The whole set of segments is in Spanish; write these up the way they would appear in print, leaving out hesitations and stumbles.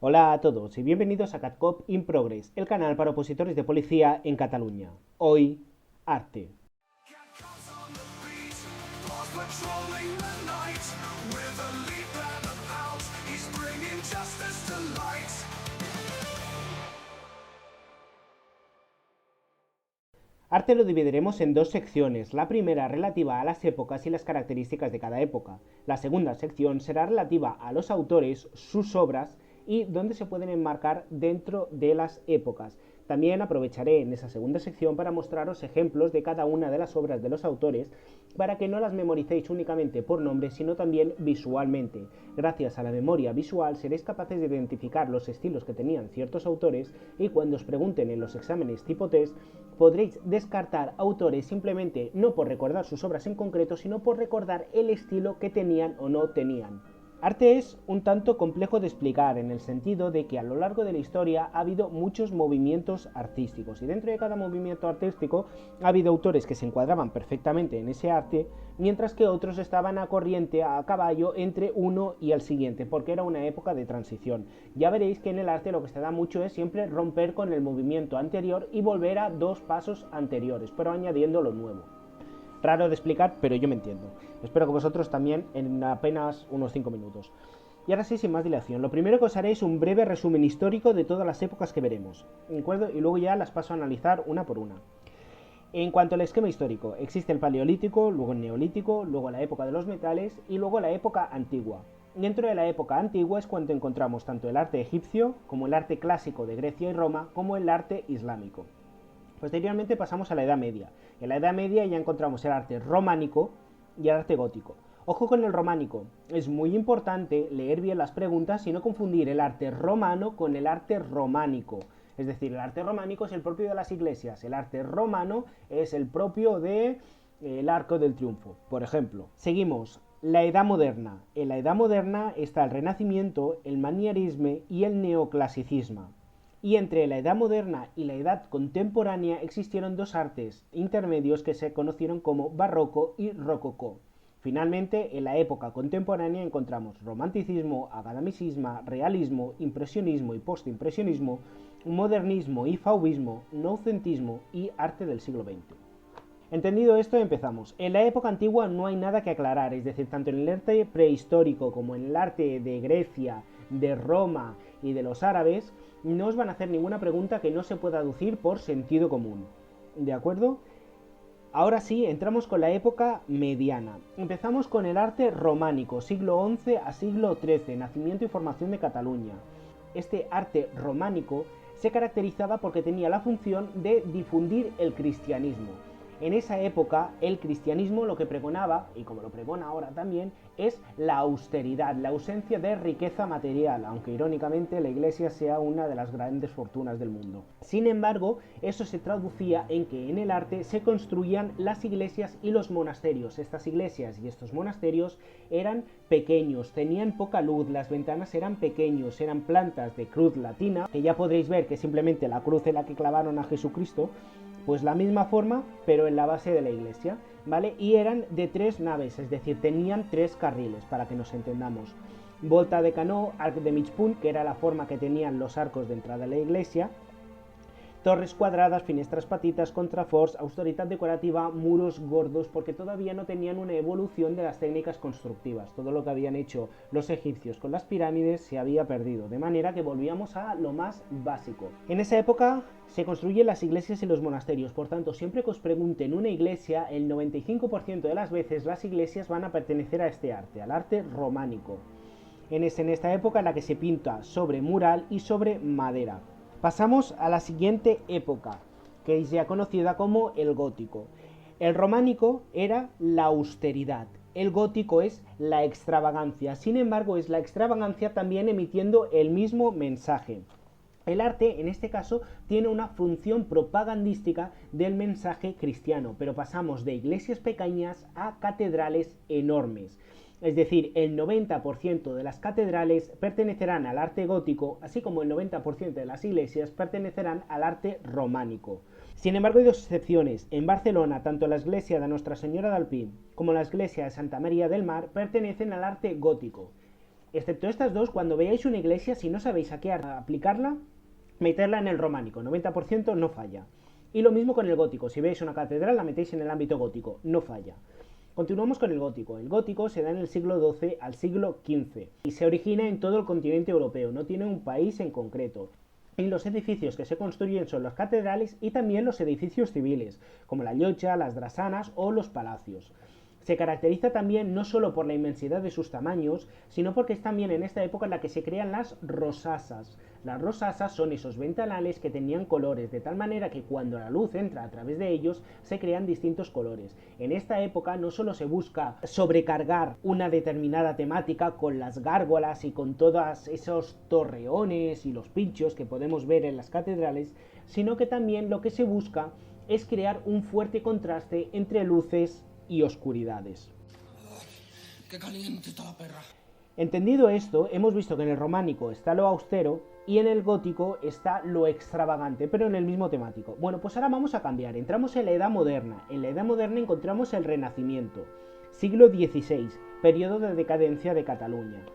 Hola a todos y bienvenidos a CatCop in Progress, el canal para opositores de policía en Cataluña. Hoy, arte. Arte lo dividiremos en dos secciones, la primera relativa a las épocas y las características de cada época. La segunda sección será relativa a los autores, sus obras y dónde se pueden enmarcar dentro de las épocas. También aprovecharé en esa segunda sección para mostraros ejemplos de cada una de las obras de los autores para que no las memoricéis únicamente por nombre, sino también visualmente. Gracias a la memoria visual seréis capaces de identificar los estilos que tenían ciertos autores y cuando os pregunten en los exámenes tipo test podréis descartar autores simplemente no por recordar sus obras en concreto, sino por recordar el estilo que tenían o no tenían. Arte es un tanto complejo de explicar en el sentido de que a lo largo de la historia ha habido muchos movimientos artísticos y dentro de cada movimiento artístico ha habido autores que se encuadraban perfectamente en ese arte, mientras que otros estaban a corriente, a caballo entre uno y el siguiente, porque era una época de transición. Ya veréis que en el arte lo que se da mucho es siempre romper con el movimiento anterior y volver a dos pasos anteriores, pero añadiendo lo nuevo. Raro de explicar, pero yo me entiendo. Espero que vosotros también en apenas unos 5 minutos. Y ahora sí, sin más dilación, lo primero que os haré es un breve resumen histórico de todas las épocas que veremos, ¿de acuerdo? Y luego ya las paso a analizar una por una. En cuanto al esquema histórico, existe el Paleolítico, luego el Neolítico, luego la época de los metales y luego la época antigua. Dentro de la época antigua es cuando encontramos tanto el arte egipcio, como el arte clásico de Grecia y Roma, como el arte islámico. Posteriormente pasamos a la Edad Media. En la Edad Media ya encontramos el arte románico y el arte gótico. Ojo con el románico, es muy importante leer bien las preguntas y no confundir el arte romano con el arte románico. Es decir, el arte románico es el propio de las iglesias, el arte romano es el propio de el Arco del Triunfo, por ejemplo. Seguimos, la Edad Moderna. En la Edad Moderna está el Renacimiento, el Manierismo y el Neoclasicismo. Y entre la Edad Moderna y la Edad Contemporánea existieron dos artes intermedios que se conocieron como Barroco y Rococó. Finalmente, en la época contemporánea encontramos romanticismo, academicismo, realismo, impresionismo y postimpresionismo, modernismo y fauvismo, noucentismo y arte del siglo XX. Entendido esto, empezamos. En la época antigua no hay nada que aclarar, es decir, tanto en el arte prehistórico como en el arte de Grecia, de Roma y de los árabes, no os van a hacer ninguna pregunta que no se pueda deducir por sentido común. ¿De acuerdo? Ahora sí, entramos con la época mediana. Empezamos con el arte románico, siglo XI a siglo XIII, nacimiento y formación de Cataluña. Este arte románico se caracterizaba porque tenía la función de difundir el cristianismo. En esa época el cristianismo lo que pregonaba, y como lo pregona ahora también, es la austeridad, la ausencia de riqueza material, aunque irónicamente la iglesia sea una de las grandes fortunas del mundo. Sin embargo, eso se traducía en que en el arte se construían las iglesias y los monasterios. Estas iglesias y estos monasterios eran pequeños, tenían poca luz, las ventanas eran pequeños, eran plantas de cruz latina, que ya podréis ver que simplemente la cruz en la que clavaron a Jesucristo, pues la misma forma, pero en la base de la iglesia, ¿vale? Y eran de 3 naves, es decir, tenían 3 carriles, para que nos entendamos. Volta de canó, arc de mig punt, que era la forma que tenían los arcos de entrada a la iglesia, torres cuadradas, finestras patitas, contraforts, austeridad decorativa, muros gordos, porque todavía no tenían una evolución de las técnicas constructivas. Todo lo que habían hecho los egipcios con las pirámides se había perdido, de manera que volvíamos a lo más básico. En esa época se construyen las iglesias y los monasterios, por tanto, siempre que os pregunten una iglesia, el 95% de las veces las iglesias van a pertenecer a este arte, al arte románico. Es en esta época en la que se pinta sobre mural y sobre madera. Pasamos a la siguiente época, que es ya conocida como el gótico. El románico era la austeridad, el gótico es la extravagancia, sin embargo es la extravagancia también emitiendo el mismo mensaje. El arte, en este caso, tiene una función propagandística del mensaje cristiano, pero pasamos de iglesias pequeñas a catedrales enormes. Es decir, el 90% de las catedrales pertenecerán al arte gótico, así como el 90% de las iglesias pertenecerán al arte románico. Sin embargo, hay dos excepciones. En Barcelona, tanto la iglesia de Nuestra Señora del Pi como la iglesia de Santa María del Mar pertenecen al arte gótico. Excepto estas dos, cuando veáis una iglesia, si no sabéis a qué aplicarla, meterla en el románico, 90% no falla. Y lo mismo con el gótico, si veis una catedral la metéis en el ámbito gótico, no falla. Continuamos con el gótico. El gótico se da en el siglo XII al siglo XV y se origina en todo el continente europeo, no tiene un país en concreto. Y los edificios que se construyen son las catedrales y también los edificios civiles, como la llotja, las drasanas o los palacios. Se caracteriza también no solo por la inmensidad de sus tamaños, sino porque es también en esta época en la que se crean las rosasas. Las rosasas son esos ventanales que tenían colores, de tal manera que cuando la luz entra a través de ellos se crean distintos colores. En esta época no solo se busca sobrecargar una determinada temática con las gárgolas y con todos esos torreones y los pinchos que podemos ver en las catedrales, sino que también lo que se busca es crear un fuerte contraste entre luces y oscuridades. ¡Qué caliente está la perra! Entendido esto, hemos visto que en el románico está lo austero y en el gótico está lo extravagante, pero en el mismo temático. Bueno, pues ahora vamos a cambiar, entramos en la Edad Moderna. En la Edad Moderna encontramos el Renacimiento, siglo XVI, periodo de decadencia de Cataluña.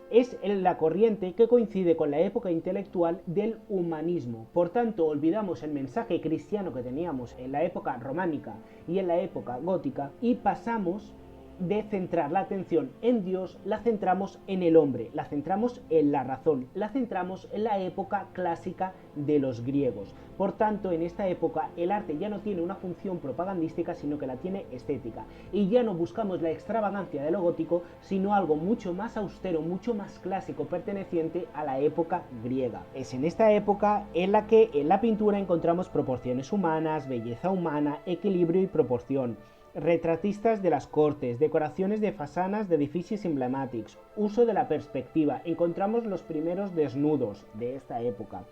Es la corriente que coincide con la época intelectual del humanismo. Por tanto, olvidamos el mensaje cristiano que teníamos en la época románica y en la época gótica y pasamos de centrar la atención en Dios, la centramos en el hombre, la centramos en la razón, la centramos en la época clásica de los griegos. Por tanto, en esta época el arte ya no tiene una función propagandística, sino que la tiene estética. Y ya no buscamos la extravagancia de lo gótico, sino algo mucho más austero, mucho más clásico, perteneciente a la época griega. Es en esta época en la que en la pintura encontramos proporciones humanas, belleza humana, equilibrio y proporción. Retratistas de las cortes, decoraciones de façanes de edificios emblemàtics, uso de la perspectiva, encontramos los primeros desnudos de esta época.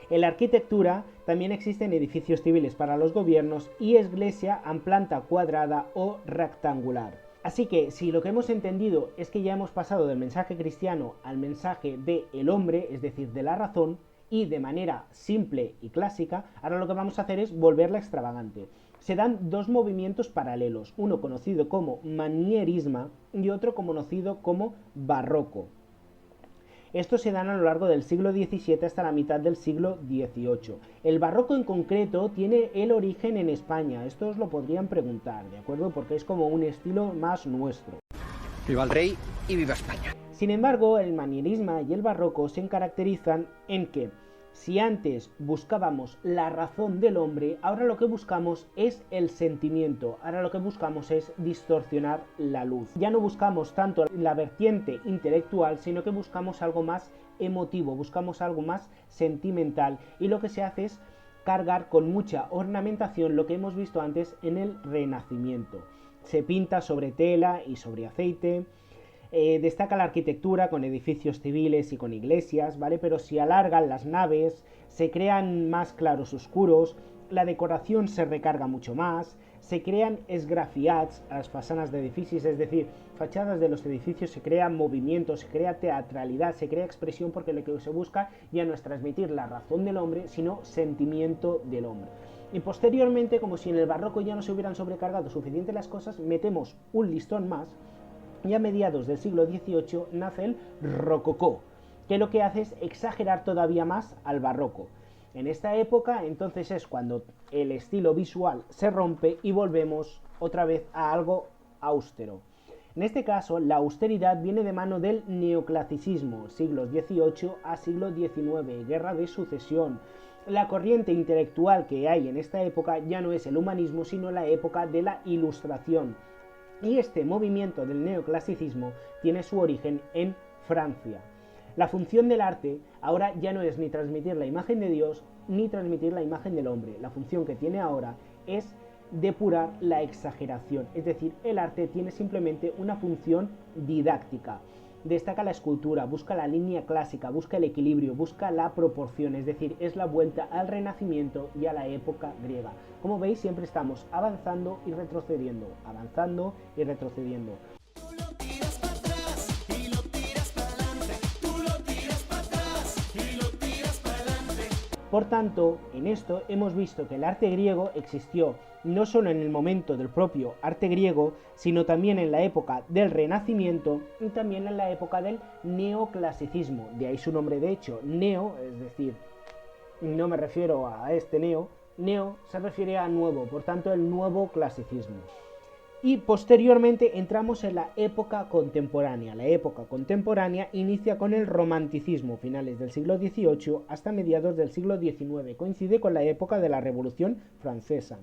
En la arquitectura también existen edificios civiles para los gobiernos y iglesia en planta cuadrada o rectangular. Así que si lo que hemos entendido es que ya hemos pasado del mensaje cristiano al mensaje del hombre, es decir, de la razón, y de manera simple y clásica, ahora lo que vamos a hacer es volverla extravagante. Se dan dos movimientos paralelos, uno conocido como manierismo y otro conocido como barroco. Estos se dan a lo largo del siglo XVII hasta la mitad del siglo XVIII. El barroco en concreto tiene el origen en España, esto os lo podrían preguntar, ¿de acuerdo? Porque es como un estilo más nuestro. ¡Viva el rey y viva España! Sin embargo, el manierismo y el barroco se caracterizan en que si antes buscábamos la razón del hombre, ahora lo que buscamos es el sentimiento, ahora lo que buscamos es distorsionar la luz. Ya no buscamos tanto la vertiente intelectual, sino que buscamos algo más emotivo, buscamos algo más sentimental, y lo que se hace es cargar con mucha ornamentación lo que hemos visto antes en el Renacimiento. Se pinta sobre tela y sobre aceite. Destaca la arquitectura con edificios civiles y con iglesias, ¿vale? Pero si alargan las naves, se crean más claros oscuros, la decoración se recarga mucho más, se crean esgrafiats a las façanes de edificios, es decir, fachadas de los edificios, se crea movimiento, se crea teatralidad, se crea expresión, porque lo que se busca ya no es transmitir la razón del hombre, sino sentimiento del hombre. Y posteriormente, como si en el barroco ya no se hubieran sobrecargado suficiente las cosas, metemos un listón más. Y a mediados del siglo XVIII nace el rococó, que lo que hace es exagerar todavía más al barroco. En esta época, entonces, es cuando el estilo visual se rompe y volvemos otra vez a algo austero. En este caso, la austeridad viene de mano del neoclasicismo, siglos XVIII a siglo XIX, guerra de sucesión. La corriente intelectual que hay en esta época ya no es el humanismo, sino la época de la Ilustración. Y este movimiento del neoclasicismo tiene su origen en Francia. La función del arte ahora ya no es ni transmitir la imagen de Dios ni transmitir la imagen del hombre. La función que tiene ahora es depurar la exageración, es decir, el arte tiene simplemente una función didáctica. Destaca la escultura, busca la línea clásica, busca el equilibrio, busca la proporción, es decir, es la vuelta al Renacimiento y a la época griega. Como veis, siempre estamos avanzando y retrocediendo, avanzando y retrocediendo. Por tanto, en esto hemos visto que el arte griego existió no solo en el momento del propio arte griego, sino también en la época del Renacimiento y también en la época del neoclasicismo. De ahí su nombre, de hecho, neo, es decir, no me refiero a este neo se refiere a nuevo, por tanto el nuevo clasicismo. Y posteriormente entramos en la época contemporánea. La época contemporánea inicia con el romanticismo, finales del siglo XVIII hasta mediados del siglo XIX. Coincide con la época de la Revolución Francesa.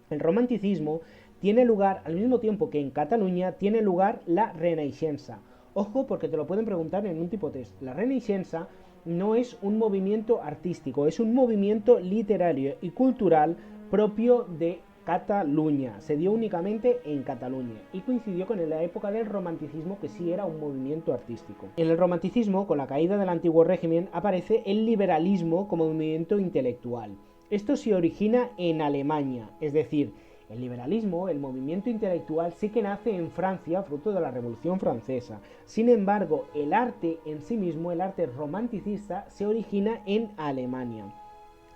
El romanticismo tiene lugar al mismo tiempo que en Cataluña tiene lugar la Renaixença. Ojo, porque te lo pueden preguntar en un tipo test. La Renaixença no es un movimiento artístico, es un movimiento literario y cultural propio de Cataluña. Se dio únicamente en Cataluña y coincidió con la época del romanticismo, que sí era un movimiento artístico. En el romanticismo, con la caída del antiguo régimen, aparece el liberalismo como movimiento intelectual. Esto se origina en Alemania, es decir, el liberalismo, el movimiento intelectual, sí que nace en Francia, fruto de la Revolución Francesa. Sin embargo, el arte en sí mismo, el arte romanticista, se origina en Alemania.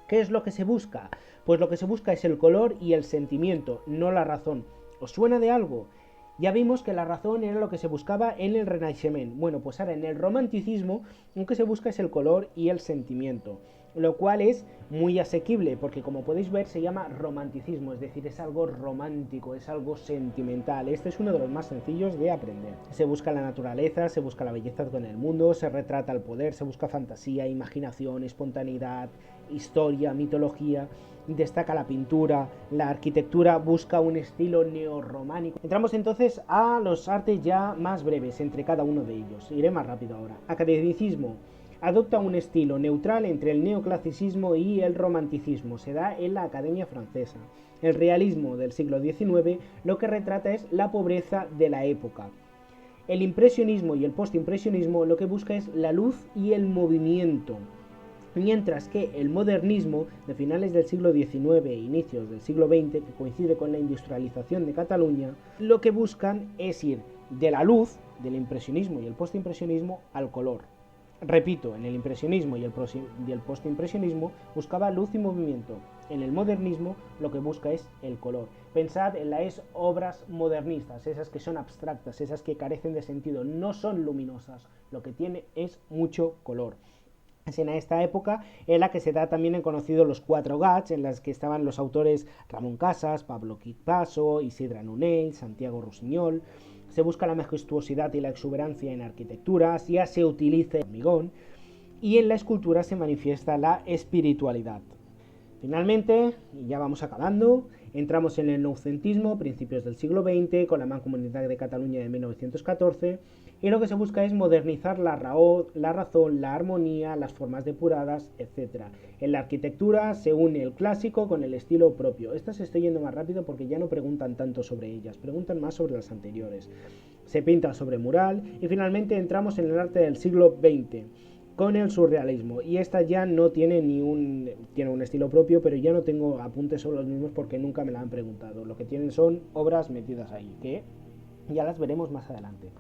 ¿Qué es lo que se busca? Pues lo que se busca es el color y el sentimiento, no la razón. ¿Os suena de algo? Ya vimos que la razón era lo que se buscaba en el Renacimiento. Bueno, pues ahora en el romanticismo lo que se busca es el color y el sentimiento, lo cual es muy asequible porque, como podéis ver, se llama romanticismo, es decir, es algo romántico, es algo sentimental. Este es uno de los más sencillos de aprender. Se busca la naturaleza, se busca la belleza con el mundo, se retrata el poder, se busca fantasía, imaginación, espontaneidad, historia, mitología. Destaca la pintura, la arquitectura busca un estilo neorrománico. Entramos entonces a los artes ya más breves entre cada uno de ellos. Iré más rápido ahora. Academicismo. Adopta un estilo neutral entre el neoclasicismo y el romanticismo. Se da en la Academia Francesa. El realismo del siglo XIX lo que retrata es la pobreza de la época. El impresionismo y el postimpresionismo lo que busca es la luz y el movimiento. Mientras que el modernismo de finales del siglo XIX e inicios del siglo XX, que coincide con la industrialización de Cataluña, lo que buscan es ir de la luz, del impresionismo y el postimpresionismo, al color. Repito, en el impresionismo y el postimpresionismo buscaba luz y movimiento. En el modernismo lo que busca es el color. Pensad en las obras modernistas, esas que son abstractas, esas que carecen de sentido, no son luminosas, lo que tiene es mucho color. Es en esta época en la que se da también en conocido los cuatro gats, en las que estaban los autores Ramón Casas, Pablo Picasso, Isidre Nonell, Santiago Rusiñol. Se busca la majestuosidad y la exuberancia en arquitectura, ya se utiliza el hormigón, y en la escultura se manifiesta la espiritualidad. Finalmente, y ya vamos acabando, entramos en el noucentismo, principios del siglo XX, con la Mancomunidad de Cataluña de 1914, y lo que se busca es modernizar la razón, la armonía, las formas depuradas, etc. En la arquitectura se une el clásico con el estilo propio. Estas estoy yendo más rápido porque ya no preguntan tanto sobre ellas, preguntan más sobre las anteriores. Se pinta sobre mural y finalmente entramos en el arte del siglo XX, con el surrealismo, y esta ya no tiene tiene un estilo propio, pero ya no tengo apuntes sobre los mismos porque nunca me la han preguntado. Lo que tienen son obras metidas ahí, que ya las veremos más adelante.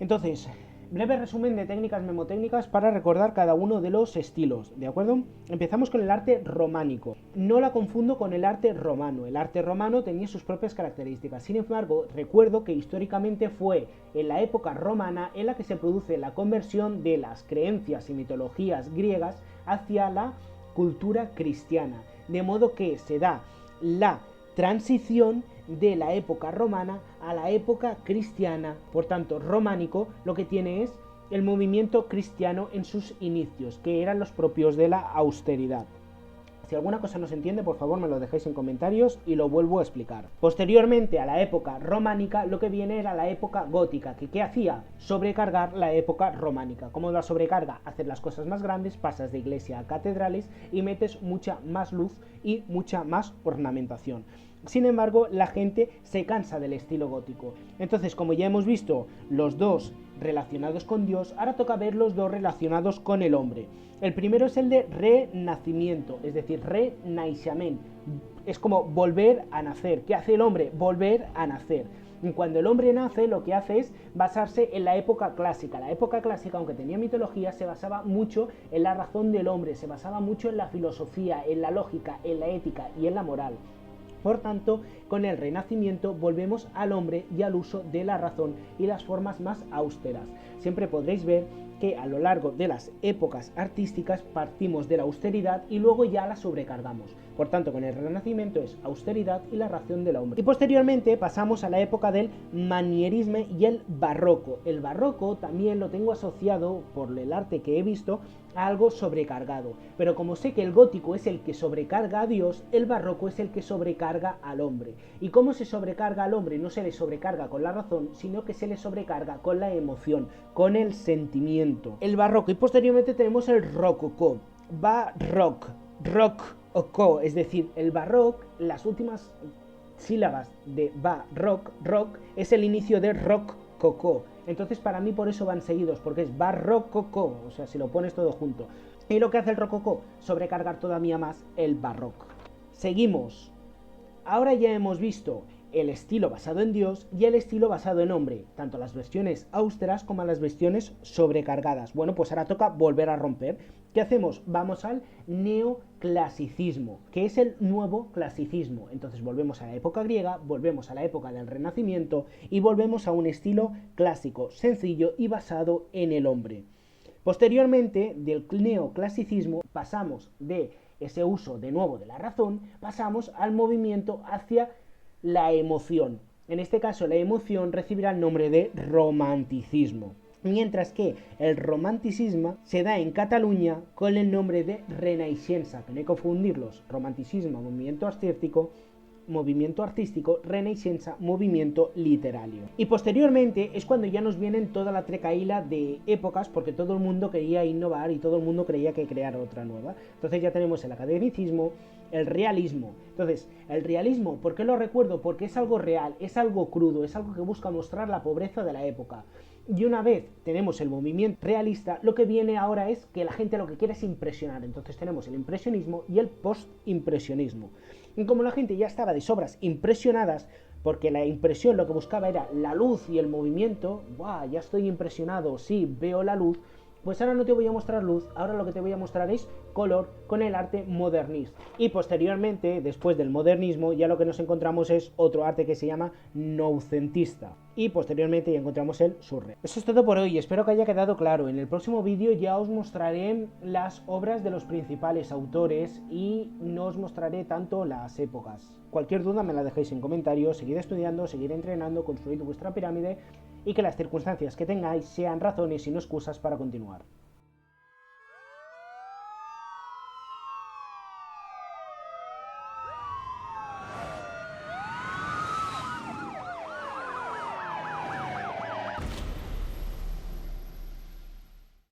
Entonces, breve resumen de técnicas memotécnicas para recordar cada uno de los estilos, ¿de acuerdo? Empezamos con el arte románico. No la confundo con el arte romano. El arte romano tenía sus propias características. Sin embargo, recuerdo que históricamente fue en la época romana en la que se produce la conversión de las creencias y mitologías griegas hacia la cultura cristiana. De modo que se da la transición de la época romana a la época cristiana. Por tanto, románico lo que tiene es el movimiento cristiano en sus inicios, que eran los propios de la austeridad. Si alguna cosa no se entiende, por favor me lo dejáis en comentarios y lo vuelvo a explicar. Posteriormente a la época románica, lo que viene era la época gótica, que ¿qué hacía? Sobrecargar la época románica. ¿Cómo la sobrecarga? Hacer las cosas más grandes, pasas de iglesia a catedrales y metes mucha más luz y mucha más ornamentación. Sin embargo, la gente se cansa del estilo gótico. Entonces, como ya hemos visto los dos relacionados con Dios, ahora toca ver los dos relacionados con el hombre. El primero es el de renacimiento, es decir, renaixement. Es como volver a nacer. ¿Qué hace el hombre? Volver a nacer. Cuando el hombre nace, lo que hace es basarse en la época clásica. La época clásica, aunque tenía mitología, se basaba mucho en la razón del hombre, se basaba mucho en la filosofía, en la lógica, en la ética y en la moral. Por tanto, con el Renacimiento volvemos al hombre y al uso de la razón y las formas más austeras. Siempre podréis ver que a lo largo de las épocas artísticas partimos de la austeridad y luego ya la sobrecargamos. Por tanto, con el Renacimiento es austeridad y la razón del hombre. Y posteriormente pasamos a la época del manierismo y el barroco. El barroco también lo tengo asociado, por el arte que he visto, a algo sobrecargado. Pero como sé que el gótico es el que sobrecarga a Dios, el barroco es el que sobrecarga al hombre. ¿Y cómo se sobrecarga al hombre? No se le sobrecarga con la razón, sino que se le sobrecarga con la emoción, con el sentimiento. El barroco, y posteriormente tenemos el rococó. Barroc, rock, es decir, el barroc, las últimas sílabas de barroc, rock, es el inicio de rococo. Entonces para mí por eso van seguidos, porque es barrococo, o sea, si lo pones todo junto. Y lo que hace el rococó, sobrecargar todavía más el barroco. Seguimos. Ahora ya hemos visto el estilo basado en Dios y el estilo basado en hombre, tanto las versiones austeras como las versiones sobrecargadas. Bueno, pues ahora toca volver a romper. ¿Qué hacemos? Vamos al neoclasicismo, que es el nuevo clasicismo. Entonces volvemos a la época griega, volvemos a la época del Renacimiento y volvemos a un estilo clásico, sencillo y basado en el hombre. Posteriormente, del neoclasicismo pasamos de ese uso de nuevo de la razón, pasamos al movimiento hacia la emoción. En este caso, la emoción recibirá el nombre de romanticismo, mientras que el romanticismo se da en Cataluña con el nombre de Renaixença, que no hay que confundirlos. Romanticismo, movimiento artístico, Renaixença, movimiento literario. Y posteriormente es cuando ya nos vienen toda la trecaíla de épocas, porque todo el mundo quería innovar y todo el mundo creía que crear otra nueva. Entonces ya tenemos el academicismo, el realismo. Entonces, el realismo, ¿por qué lo recuerdo? Porque es algo real, es algo crudo, es algo que busca mostrar la pobreza de la época. Y una vez tenemos el movimiento realista, lo que viene ahora es que la gente lo que quiere es impresionar. Entonces tenemos el impresionismo y el postimpresionismo. Y como la gente ya estaba de sobras impresionadas, porque la impresión lo que buscaba era la luz y el movimiento, ¡buah! Ya estoy impresionado, sí, veo la luz. Pues ahora no te voy a mostrar luz, ahora lo que te voy a mostrar es color con el arte modernista. Y posteriormente, después del modernismo, ya lo que nos encontramos es otro arte que se llama noucentista. Y posteriormente ya encontramos el surreal. Eso es todo por hoy, espero que haya quedado claro. En el próximo vídeo ya os mostraré las obras de los principales autores y no os mostraré tanto las épocas. Cualquier duda me la dejéis en comentarios, seguid estudiando, seguid entrenando, construid vuestra pirámide y que las circunstancias que tengáis sean razones y no excusas para continuar.